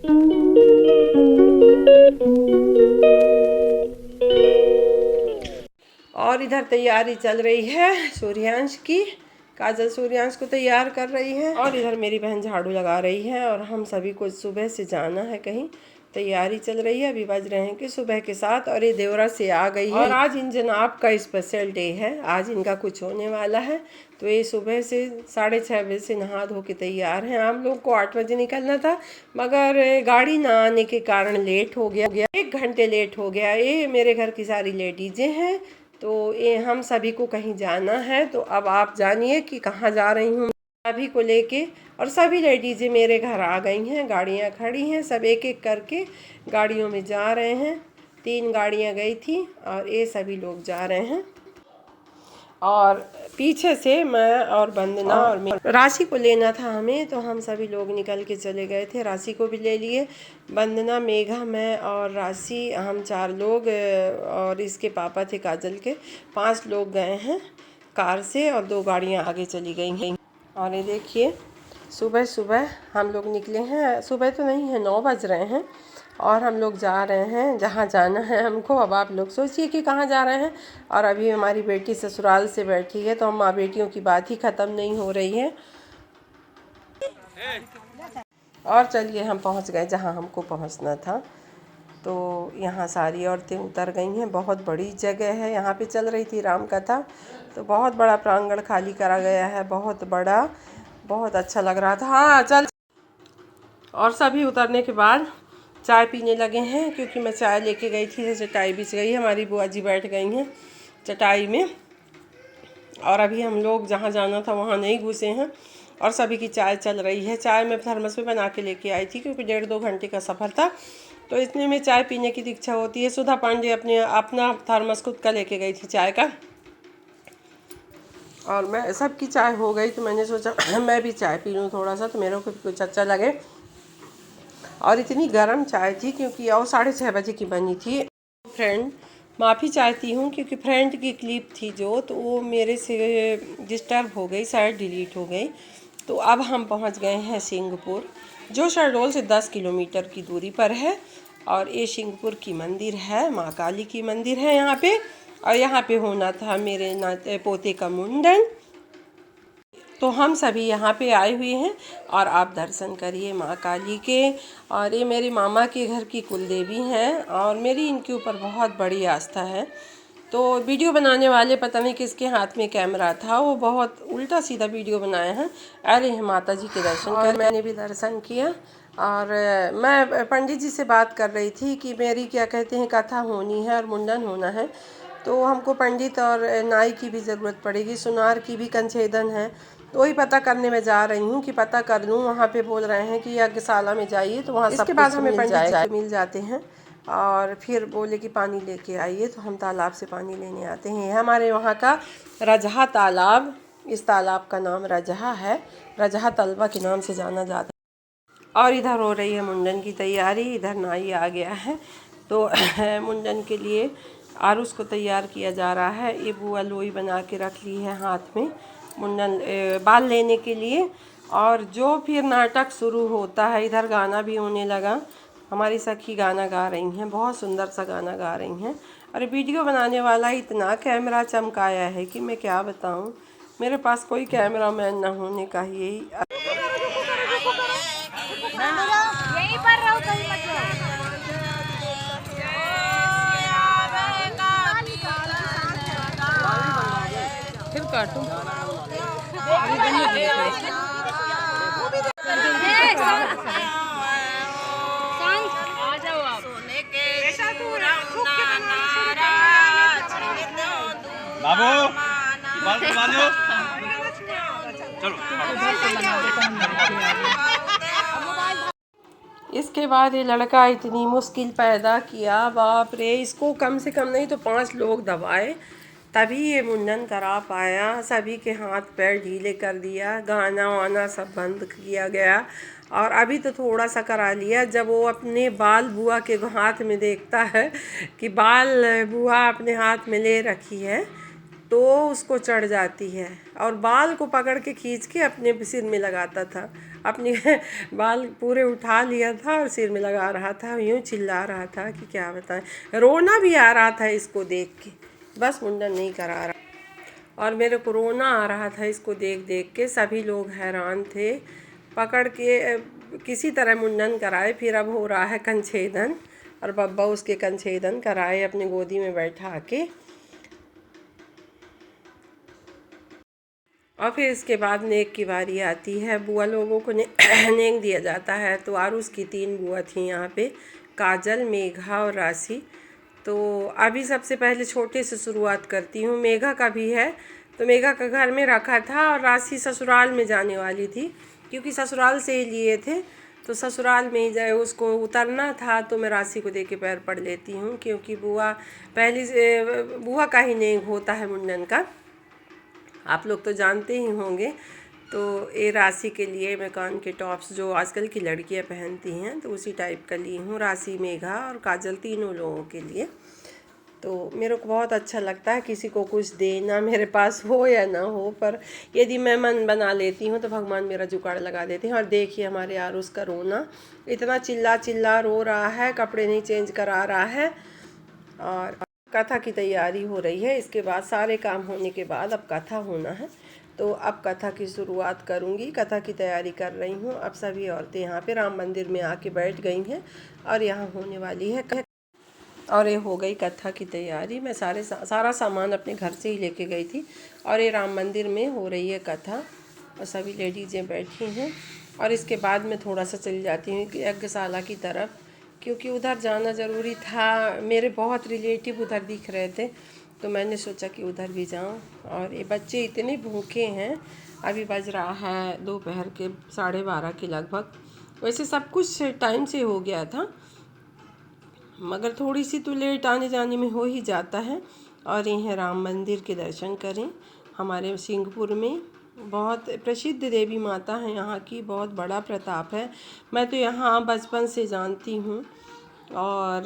और इधर तैयारी चल रही है सूर्यांश की। काजल सूर्यांश को तैयार कर रही है और इधर मेरी बहन झाड़ू लगा रही है। और हम सभी को सुबह से जाना है कहीं, तैयारी चल रही है। अभी बज रहे हैं कि सुबह के 7 और ये देवरा से आ गई है। और आज इन जनाब का स्पेशल डे है, आज इनका कुछ होने वाला है। तो ये सुबह से 6:30 बजे से नहा धो के तैयार हैं। हम लोग को 8 बजे निकलना था, मगर गाड़ी ना आने के कारण लेट हो गया, 1 घंटे लेट हो गया। ये मेरे घर की सारी लेडीजें हैं, तो ये हम सभी को कहीं जाना है। तो अब आप जानिए कि कहाँ जा रही हूँ सभी को लेके। और सभी लेडीजें मेरे घर आ गई हैं, गाड़ियाँ खड़ी हैं, सब एक एक करके गाड़ियों में जा रहे हैं। 3 गाड़ियाँ गई थी और ये सभी लोग जा रहे हैं। और पीछे से मैं और वंदना और राशि को लेना था हमें, तो हम सभी लोग निकल के चले गए थे। राशि को भी ले लिए, वंदना, मेघा, मैं और राशि, हम 4 लोग। और इसके पापा थे काजल के, 5 लोग गए हैं कार से और 2 गाड़ियाँ आगे चली गई। और ये देखिए सुबह सुबह हम लोग निकले हैं। सुबह तो नहीं है, 9 बज रहे हैं और हम लोग जा रहे हैं जहाँ जाना है हमको। अब आप लोग सोचिए कि कहाँ जा रहे हैं। और अभी हमारी बेटी ससुराल से बैठी है, तो हम माँ बेटियों की बात ही ख़त्म नहीं हो रही है। और चलिए हम पहुँच गए जहाँ हमको पहुँचना था। तो यहाँ सारी औरतें उतर गई हैं। बहुत बड़ी जगह है, यहाँ पे चल रही थी राम कथा। तो बहुत बड़ा प्रांगण खाली करा गया है, बहुत बड़ा, बहुत अच्छा लग रहा था। हाँ चल। और सभी उतरने के बाद चाय पीने लगे हैं, क्योंकि मैं चाय लेके गई थी। चटाई बिछ गई, हमारी बुआ जी बैठ गई हैं चटाई में। और अभी हम लोग जहाँ जाना था वहाँ नहीं घुसे हैं और सभी की चाय चल रही है। चाय मैं थर्मस में बना के लेके आई थी, क्योंकि 1.5-2 घंटे का सफ़र था, तो इतने में चाय पीने की इच्छा होती है। सुधा पांडे अपना थर्मस खुद का लेके गई थी चाय का। और मैं सबकी चाय हो गई, तो मैंने सोचा मैं भी चाय पी लूँ थोड़ा सा, तो मेरे को भी कुछ अच्छा लगे। और इतनी गर्म चाय थी, क्योंकि और 6:30 बजे की बनी थी। फ्रेंड, माफ़ी चाहती हूँ, क्योंकि फ्रेंड की क्लिप थी जो, तो वो मेरे से डिस्टर्ब हो गई, शायद डिलीट हो गई। तो अब हम पहुँच गए हैं सिंहपुर, जो शहडोल से 10 किलोमीटर की दूरी पर है। और ये सिंहपुर की मंदिर है, माँ काली की मंदिर है यहाँ पे। और यहाँ पे होना था मेरे नाते पोते का मुंडन, तो हम सभी यहाँ पे आए हुए हैं। और आप दर्शन करिए माँ काली के। और ये मेरे मामा के घर की कुलदेवी हैं, और मेरी इनके ऊपर बहुत बड़ी आस्था है। तो वीडियो बनाने वाले पता नहीं किसके हाथ में कैमरा था, वो बहुत उल्टा सीधा वीडियो बनाए हैं। अरे माता जी के दर्शन कर, मैंने भी दर्शन किया। और मैं पंडित जी से बात कर रही थी कि मेरी क्या कहते हैं कथा होनी है और मुंडन होना है, तो हमको पंडित और नाई की भी ज़रूरत पड़ेगी, सुनार की भी कंछेदन है। तो वही पता करने में जा रही हूँ कि पता कर लूँ। वहाँ पे बोल रहे हैं कि यज्ञशाला में जाइए, तो वहाँ इसके बाद हमें पंडित जी मिल जाते हैं। और फिर बोले कि पानी लेके आइए, तो हम तालाब से पानी लेने आते हैं। हमारे वहाँ का रजहा तालाब, इस तालाब का नाम रजहा है, रजहा तलवा के नाम से जाना जाता है। और इधर हो रही है मुंडन की तैयारी। इधर नाई आ गया है, तो मुंडन के लिए आरुष को तैयार किया जा रहा है। ये बुआ लोई बना के रख ली है हाथ में, मुंडन बाल लेने के लिए। और जो फिर नाटक शुरू होता है, इधर गाना भी होने लगा। हमारी सखी गाना गा रही हैं, बहुत सुंदर सा गाना गा रही हैं। और वीडियो बनाने वाला इतना कैमरा चमकाया है कि मैं क्या बताऊं। मेरे पास कोई कैमरा मैन ना होने का यही। यहीं पर रहो, कहीं मत जाओ। फिर काटूं। आ जाओ आप। बाबू चलो। इसके बाद ये लड़का इतनी मुश्किल पैदा किया, बाप रे। इसको कम से कम नहीं तो 5 लोग दबाए, तभी ये मुंडन करा पाया। सभी के हाथ पैर ढीले कर दिया, गाना वाना सब बंद किया गया। और अभी तो थोड़ा सा करा लिया। जब वो अपने बाल बुआ के हाथ में देखता है कि बाल बुआ अपने हाथ में ले रखी है, तो उसको चढ़ जाती है, और बाल को पकड़ के खींच के अपने सिर में लगाता था। अपने बाल पूरे उठा लिया था और सिर में लगा रहा था, यूँ चिल्ला रहा था कि क्या बताएं। रोना भी आ रहा था इसको देख के, बस मुंडन नहीं करा रहा। और मेरे को रोना आ रहा था इसको देख देख के। सभी लोग हैरान थे। पकड़ के किसी तरह मुंडन कराए। फिर अब हो रहा है कंछेदन, और बब्बा उसके कंछेदन कराए अपनी गोदी में बैठा के। और फिर इसके बाद नेक की बारी आती है। बुआ लोगों को नेक दिया जाता है। तो आरुष की 3 बुआ थी यहाँ पे, काजल, मेघा और राशि। तो अभी सबसे पहले छोटे से शुरुआत करती हूँ। मेघा का भी है, तो मेघा का घर में रखा था, और राशि ससुराल में जाने वाली थी, क्योंकि ससुराल से ही लिए थे, तो ससुराल में ही जाए उसको उतरना था। तो मैं राशि को दे के पैर पड़ लेती हूँ, क्योंकि बुआ का ही नेक होता है मुंडन का, आप लोग तो जानते ही होंगे। तो ये राशि के लिए मैं कान के टॉप्स जो आजकल की लड़कियां पहनती हैं, तो उसी टाइप का ली हूँ। राशि, मेघा और काजल तीनों लोगों के लिए। तो मेरे को बहुत अच्छा लगता है किसी को कुछ देना, मेरे पास हो या ना हो, पर यदि मैं मन बना लेती हूँ तो भगवान मेरा जुगाड़ लगा देते हैं। और देखिए हमारे आरुष का रोना, इतना चिल्ला चिल्ला रो रहा है, कपड़े नहीं चेंज करा रहा है। और कथा की तैयारी हो रही है। इसके बाद सारे काम होने के बाद अब कथा होना है, तो अब कथा की शुरुआत करूंगी। कथा की तैयारी कर रही हूँ। अब सभी औरतें यहाँ पे राम मंदिर में आके बैठ गई हैं, और यहाँ होने वाली है। और ये हो गई कथा की तैयारी। मैं सारा सामान अपने घर से ही लेके गई थी, और ये राम मंदिर में हो रही है कथा, और सभी लेडीजें बैठी हैं। और इसके बाद मैं थोड़ा सा चली जाती हूँ यज्ञशाला की तरफ, क्योंकि उधर जाना ज़रूरी था। मेरे बहुत रिलेटिव उधर दिख रहे थे, तो मैंने सोचा कि उधर भी जाऊं। और ये बच्चे इतने भूखे हैं। अभी बज रहा है दोपहर के 12:30 के लगभग। वैसे सब कुछ टाइम से हो गया था, मगर थोड़ी सी तो लेट आने जाने में हो ही जाता है। और ये है राम मंदिर के दर्शन करें। हमारे सिंहपुर में बहुत प्रसिद्ध देवी माता है यहाँ की, बहुत बड़ा प्रताप है। मैं तो यहाँ बचपन से जानती हूँ, और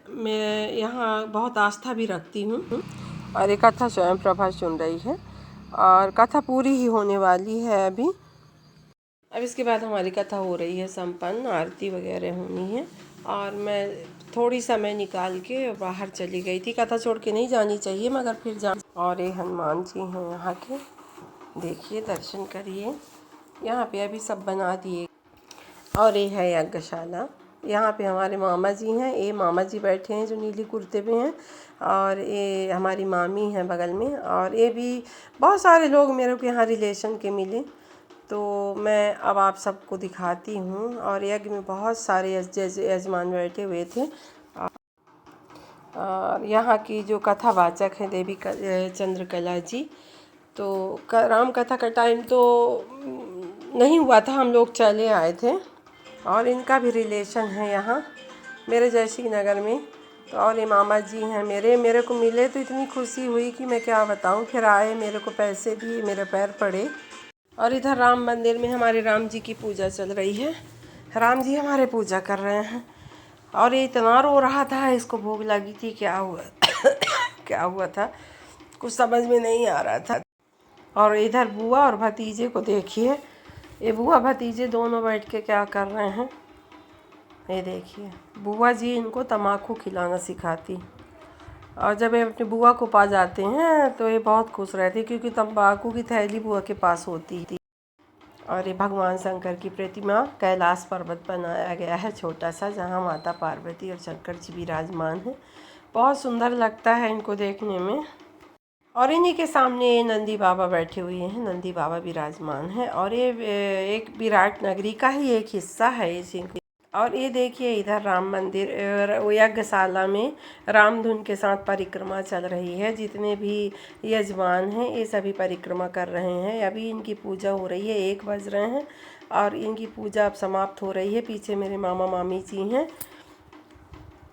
मैं यहाँ बहुत आस्था भी रखती हूँ। और ये कथा स्वयं प्रभा सुन रही है, और कथा पूरी ही होने वाली है अभी। अब इसके बाद हमारी कथा हो रही है संपन्न, आरती वगैरह होनी है। और मैं थोड़ी समय निकाल के बाहर चली गई थी। कथा छोड़ के नहीं जानी चाहिए, मगर फिर जा। और ये हनुमान जी हैं यहाँ के, देखिए दर्शन करिए। यहाँ पे अभी सब बना दिए। और ये है यज्ञशाला। यहाँ पे हमारे मामा जी हैं, ये मामा जी बैठे हैं जो नीली कुर्ते में हैं, और ये हमारी मामी हैं बगल में। और ये भी बहुत सारे लोग मेरे को यहाँ रिलेशन के मिले, तो मैं अब आप सबको दिखाती हूँ। और यज्ञ में बहुत सारे यजमान बैठे हुए थे। और यहाँ की जो कथावाचक हैं देवी चंद्रकला जी, तो राम कथा का टाइम तो नहीं हुआ था, हम लोग चले आए थे। और इनका भी रिलेशन है यहाँ मेरे जयश्री नगर में। तो और ये मामा जी हैं मेरे को मिले, तो इतनी खुशी हुई कि मैं क्या बताऊँ। फिर आए, मेरे को पैसे दिए, मेरे पैर पड़े। और इधर राम मंदिर में हमारे राम जी की पूजा चल रही है। राम जी हमारे पूजा कर रहे हैं। और ये इतना रो रहा था, इसको भूख लगी थी, क्या हुआ क्या हुआ था कुछ समझ में नहीं आ रहा था। और इधर बुआ और भतीजे को देखिए, ये बुआ भतीजे दोनों बैठ के क्या कर रहे हैं। ये देखिए, बुआ जी इनको तम्बाकू खिलाना सिखाती, और जब ये अपनी बुआ को पा जाते हैं तो ये बहुत खुश रहते, क्योंकि तम्बाकू की थैली बुआ के पास होती थी। और ये भगवान शंकर की प्रतिमा कैलाश पर्वत बनाया गया है छोटा सा, जहाँ माता पार्वती और शंकर जी विराजमान हैं। बहुत सुंदर लगता है इनको देखने में। और इन्हीं के सामने नंदी बाबा बैठे हुए हैं, नंदी बाबा विराजमान हैं। और ये एक विराट नगरी का ही एक हिस्सा है ये सिंह। और ये देखिए इधर राम मंदिर यज्ञशाला में रामधुन के साथ परिक्रमा चल रही है। जितने भी यजमान हैं ये सभी परिक्रमा कर रहे हैं। अभी इनकी पूजा हो रही है, 1 बज रहे हैं, और इनकी पूजा अब समाप्त हो रही है। पीछे मेरे मामा मामी जी हैं,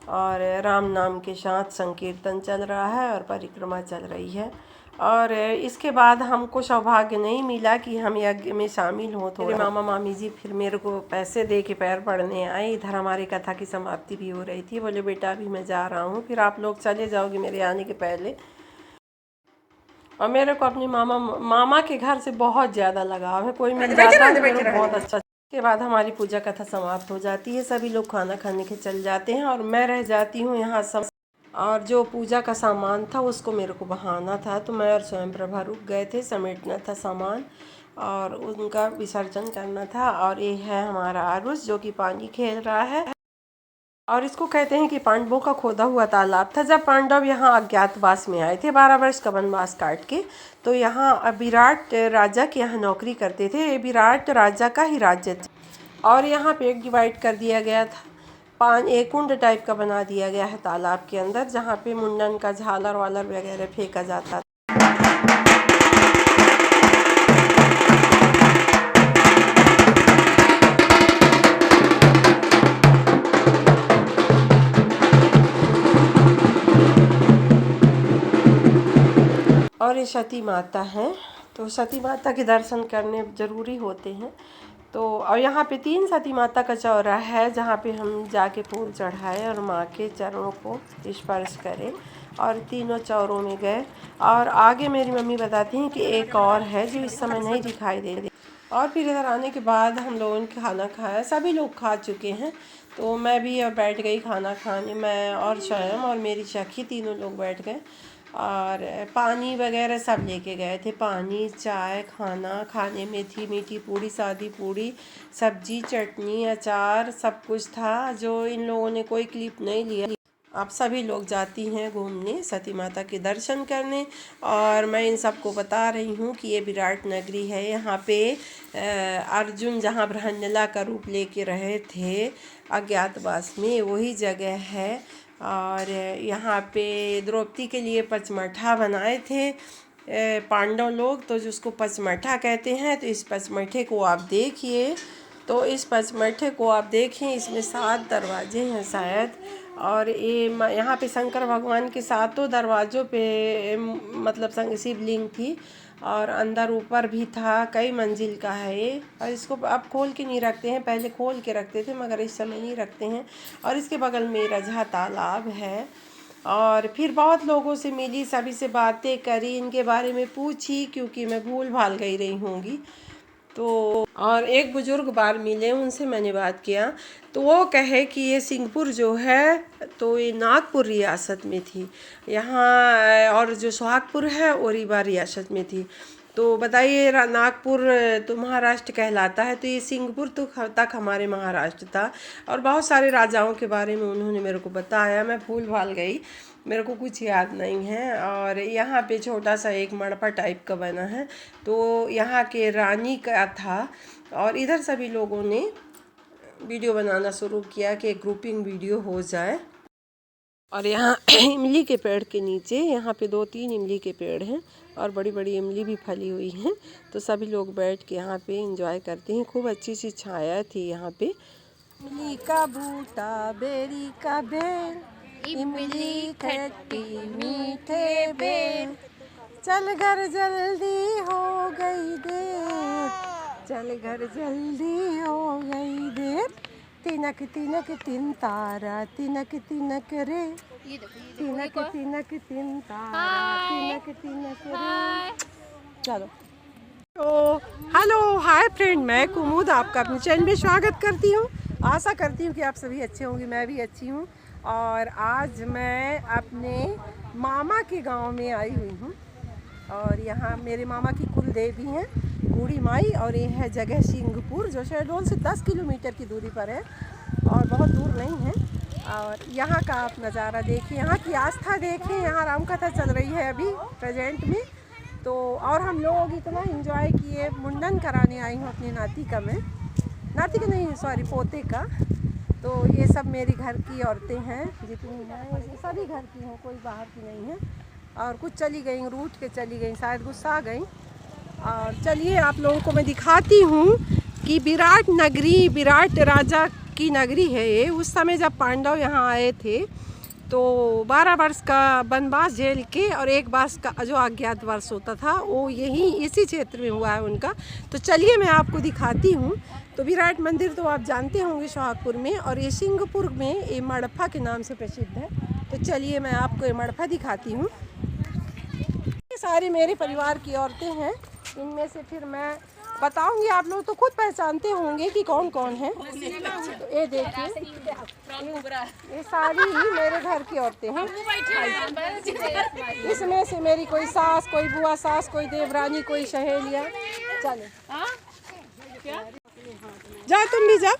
और राम नाम के साथ संकीर्तन चल रहा है और परिक्रमा चल रही है। और इसके बाद हमको सौभाग्य नहीं मिला कि हम यज्ञ में शामिल हों। तो मामा मामी जी फिर मेरे को पैसे दे के पैर पड़ने आए। इधर हमारी कथा की समाप्ति भी हो रही थी। बोले बेटा अभी मैं जा रहा हूँ, फिर आप लोग चले जाओगे मेरे आने के पहले। और मेरे को अपनी मामा के घर से बहुत ज़्यादा लगाव है। कोई मिल जाता है मेरे को बहुत अच्छा। के बाद हमारी पूजा कथा समाप्त हो जाती है, सभी लोग खाना खाने के चल जाते हैं और मैं रह जाती हूँ यहाँ सब। और जो पूजा का सामान था उसको मेरे को बहाना था, तो मैं और स्वयं प्रभा रुक गए थे, समेटना था सामान और उनका विसर्जन करना था। और ये है हमारा आरुष जो कि पानी खेल रहा है। और इसको कहते हैं कि पांडवों का खोदा हुआ तालाब था। जब पांडव यहाँ अज्ञातवास में आए थे 12 वर्ष का वनवास काट के, तो यहाँ विराट राजा के यहाँ नौकरी करते थे। ये विराट राजा का ही राज्य था और यहाँ पे डिवाइड कर दिया गया था। एक कुंड टाइप का बना दिया गया है तालाब के अंदर, जहाँ पे मुंडन का झालर वालर वगैरह फेंका जाता था। और ये सती माता है, तो सती माता के दर्शन करने ज़रूरी होते हैं। तो और यहाँ पे 3 सती माता का चौराहा है जहाँ पे हम जाके फूल चढ़ाए और माँ के चरणों को स्पर्श करें और तीनों चौरों में गए। और आगे मेरी मम्मी बताती हैं कि एक और है जो इस समय नहीं दिखाई दे रही। और फिर इधर आने के बाद हम लोगों ने खाना खाया, सभी लोग खा चुके हैं, तो मैं भी बैठ गई खाना खाने। मैं और स्वयं और मेरी सखी तीनों लोग बैठ गए और पानी वगैरह सब लेके गए थे। पानी, चाय, खाना खाने में थी मीठी पूड़ी, सादी पूड़ी, सब्जी, चटनी, अचार, सब कुछ था जो इन लोगों ने कोई क्लिप नहीं लिया। आप सभी लोग जाती हैं घूमने, सती माता के दर्शन करने। और मैं इन सबको बता रही हूँ कि ये विराट नगरी है। यहाँ पे अर्जुन जहाँ बृहन्नला का रूप लेके रहे थे अज्ञातवास में, वही जगह है। और यहाँ पे द्रौपदी के लिए पचमठा बनाए थे पांडव लोग, तो जिसको पचमठा कहते हैं। तो इस पचमठे को आप देखिए, तो इस पचमठे को आप देखें, इसमें 7 दरवाजे हैं शायद। और ये यहाँ पे शंकर भगवान के 7 दरवाज़ों पे मतलब शिवलिंग थी और अंदर ऊपर भी था। कई मंजिल का है ये, और इसको अब खोल के नहीं रखते हैं, पहले खोल के रखते थे मगर इस समय नहीं रखते हैं। और इसके बगल में रजहा तालाब है। और फिर बहुत लोगों से मिली, सभी से बातें करी, इनके बारे में पूछी क्योंकि मैं भूल भाल गई रही होंगी। तो और एक बुजुर्ग बार मिले, उनसे मैंने बात किया, तो वो कहे कि ये सिंहपुर जो है तो ये नागपुर रियासत में थी यहाँ, और जो सोहागपुर है वो रीवा रियासत में थी। तो बताइए नागपुर तो महाराष्ट्र कहलाता है, तो ये सिंहपुर तो तक हमारे महाराष्ट्र था। और बहुत सारे राजाओं के बारे में उन्होंने मेरे को बताया, मैं भूल भाल गई, मेरे को कुछ याद नहीं है। और यहाँ पे छोटा सा एक मड़पा टाइप का बना है, तो यहाँ के रानी का था। और इधर सभी लोगों ने वीडियो बनाना शुरू किया कि एक ग्रुपिंग वीडियो हो जाए। और यहाँ इमली के पेड़ के नीचे यहाँ पे 2-3 इमली के पेड़ हैं और बड़ी बड़ी इमली भी फली हुई हैं, तो सभी लोग बैठ के यहाँ पे एंजॉय करते हैं। खूब अच्छी सी छाया थी यहाँ पे। इमली का बूटा, बेरी का बेर, इमली खट्टी मीठे बेर, चल घर जल्दी हो गई देर, चल घर जल्दी हो गई देर, तिनक तिनक तिन तारा, तिनक तिनक रे, तिनक तिनक तिन तारा, तिनक तिनक रे। चलो तो हेलो हाय फ्रेंड, मैं कुमुद आपका अपने चैनल में स्वागत करती हूँ। आशा करती हूँ कि आप सभी अच्छे होंगे, मैं भी अच्छी हूँ। और आज मैं अपने मामा के गांव में आई हुई हूँ और यहाँ मेरे मामा की कुल देवी हैं बूढ़ी माई, और ये है जगह सिंहपुर जो शहडोल से 10 किलोमीटर की दूरी पर है और बहुत दूर नहीं है। और यहाँ का आप नज़ारा देखिए, यहाँ की आस्था देखिए। यहाँ रामकथा चल रही है अभी प्रेजेंट में। तो और हम लोग इतना एंजॉय किए। मुंडन कराने आई हूँ अपनी नाती का, मैं नाती का नहीं सॉरी पोते का। तो ये सब मेरी घर की औरतें हैं जितनी हैं, सभी घर की हैं, कोई बाहर की नहीं है। और कुछ चली गई, रूठ के चली गई, शायद गुस्सा आ गई। और चलिए आप लोगों को मैं दिखाती हूँ कि विराट नगरी, विराट राजा की नगरी है ये। उस समय जब पांडव यहाँ आए थे तो 12 वर्ष का वनवास झेल के और 1 वर्ष का जो अज्ञातवास होता था वो यही इसी क्षेत्र में हुआ है उनका। तो चलिए मैं आपको दिखाती हूँ। तो विराट मंदिर तो आप जानते होंगे सोहागपुर में, और ये सिंहपुर में ये मड़प्पा के नाम से प्रसिद्ध है। तो चलिए मैं आपको ये मड़प्पा दिखाती हूँ। सारी मेरे परिवार की औरतें हैं। इनमें से फिर मैं बताऊंगी, आप लोग तो खुद पहचानते होंगे कि कौन कौन है। तो ये देखिए, ये सारी ही मेरे घर की औरतें हैं। इसमें से मेरी कोई सास, कोई बुआ सास, कोई देवरानी, कोई सहेलियाँ। चलो जाओ, तुम भी जाओ,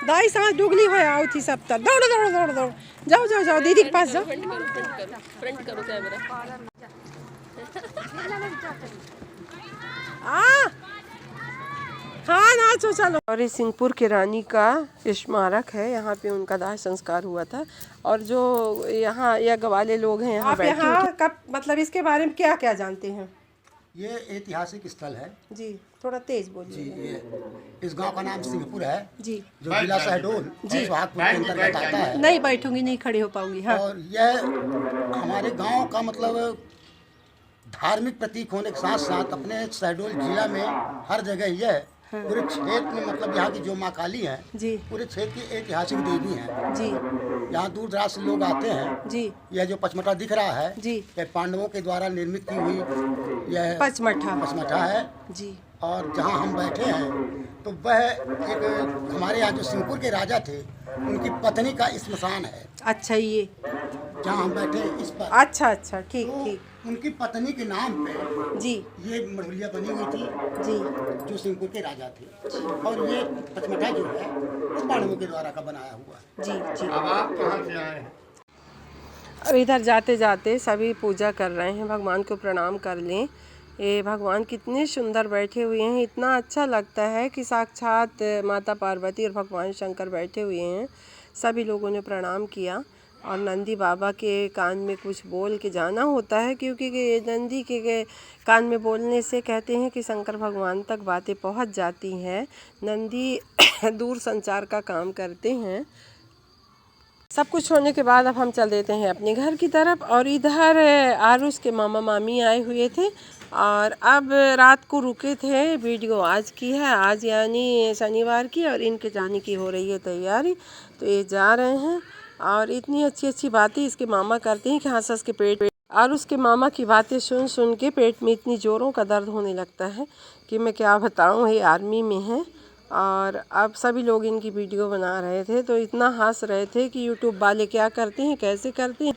दाई सांस डुगली हो आओ थी सब तक। दौड़ो दौड़ो दौड़ो दौड़ो, जाओ जाओ जाओ, दीदी के पास जाओ। फ्रंट करो कैमरा। हाँ नाचो चलो। और सिंहपुर की रानी का स्मारक है, यहाँ पे उनका दाह संस्कार हुआ था। और जो यहाँ या गवाले लोग हैं यहाँ, आप यहाँ कब मतलब इसके बारे में क्या क्या जानते हैं? ये ऐतिहासिक स्थल है जी, थोड़ा तेज जी। बोलिए। ये इस गांव का नाम सिंहपुर है जी, जो जिला शहडोल और सोहागपुर के अंतर्गत आता है। नहीं बैठूंगी, नहीं खड़ी हो पाऊंगी। हाँ, और यह हमारे गांव का मतलब धार्मिक प्रतीक होने के साथ साथ अपने शहडोल जिला में हर जगह यह पूरे क्षेत्र में मतलब यहाँ की जो माँ काली हैं जी पूरे क्षेत्र की ऐतिहासिक देवी हैं। जी यहाँ दूर दराज से लोग आते हैं। जी यह जो पचमटा दिख रहा है जी, यह पांडवों के द्वारा निर्मित की हुई यह पचमठा है जी। और जहाँ हम बैठे हैं तो वह एक हमारे यहाँ जो सिंहपुर के राजा थे उनकी पत्नी का स्मशान है। अच्छा, ये जहाँ हम बैठे हैं इस पर अच्छा अच्छा, ठीक तो ठीक उनकी पत्नी के नाम पे जी ये मढ़ुलिया बनी हुई थी जी जो सिंहपुर के राजा थे। और ये पचमठा जो है वो पांडवों के द्वारा का बनाया हुआ है। जी जी। अब आप कहाँ से आए हैं? अब इधर जाते जाते सभी पूजा कर रहे हैं, भगवान को प्रणाम कर लें। ये भगवान कितने सुंदर बैठे हुए हैं, इतना अच्छा लगता है कि साक्षात माता पार्वती और भगवान शंकर बैठे हुए हैं। सभी लोगों ने प्रणाम किया और नंदी बाबा के कान में कुछ बोल के जाना होता है, क्योंकि नंदी के कान में बोलने से कहते हैं कि शंकर भगवान तक बातें पहुंच जाती हैं। नंदी दूर संचार का काम करते हैं। सब कुछ होने के बाद अब हम चल देते हैं अपने घर की तरफ। और इधर आरुष के मामा मामी आए हुए थे और अब रात को रुके थे। वीडियो आज की है, आज यानी शनिवार की, और इनके जाने की हो रही है तैयारी। तो ये जा रहे हैं और इतनी अच्छी अच्छी बातें इसके मामा करते हैं कि हंस हंस के पेट और उसके मामा की बातें सुन सुन के पेट में इतनी ज़ोरों का दर्द होने लगता है कि मैं क्या बताऊँ। ये आर्मी में है और अब सभी लोग इनकी वीडियो बना रहे थे तो इतना हंस रहे थे कि यूट्यूब वाले क्या करते हैं, कैसे करते हैं।